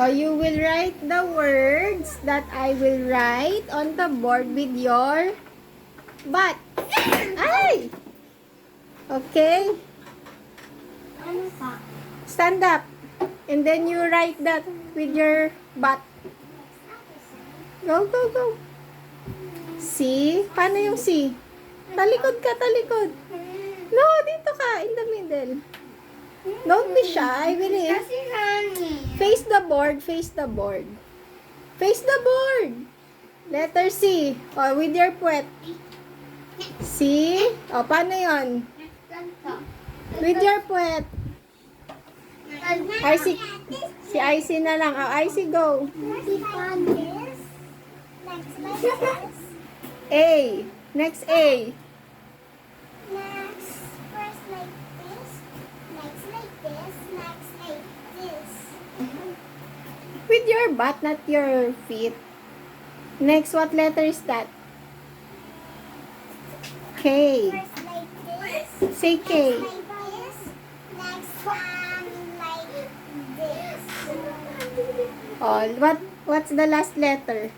Oh, you will write the words that I will write on the board with your butt. Ay! Okay. Ano pa? Stand up. And then you write that with your butt. Go, go, go. C? Paano yung C? Talikod ka, talikod. No, dito ka, in the middle. Don't be shy, bilis. Kasi nani. Face the board, face the board. Face the board. Letter C. Oh, with your puwet. C. Oh, paano yon? Ganito. With your puwet. IC. Si IC na lang. Oh, IC, go. A. Next A. Next, first like this, next like this, next like this. With your butt, not your feet. Next, what letter is that? K. First like this, Say K. next like this, next like this. Oh, what's the last letter?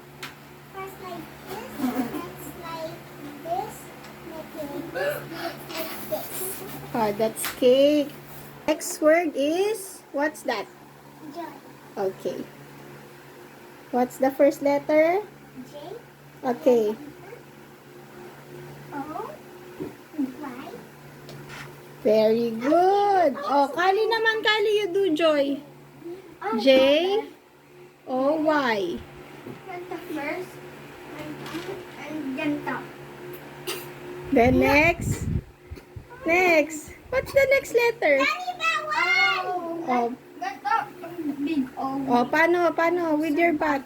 First like this, next like this, next like this, next like this. Oh, that's K. Next word is, what's that? Joy. Okay. What's the first letter? J. Okay. O. Y. Very good. Oh, Kali naman, Kali, you do Joy. J. O. Y. Ganito first. And ganito. Then next. Next. What's the next letter? Dani, bawal! Oh, Ganito. Big O. oh paano? With your butt.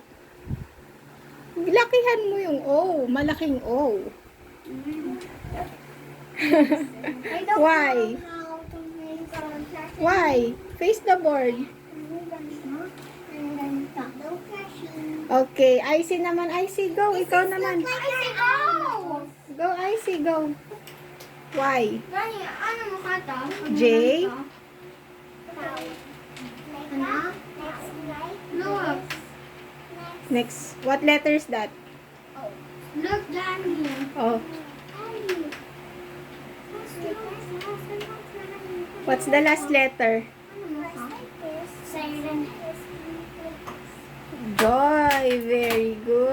Lakihan mo yung O. Malaking O. I don't Why? know how to make a Why? Face the board. And ganito. No flashing. Okay. IC naman. IC, go. Ikaw naman. Like I go! Go, IC, go. Why? Dani, ano mo ka to? J. Ano? Next right. Look. Next. What letter is that? Look, Dani. Oh. What's the last letter? Siren. Joy. Very good.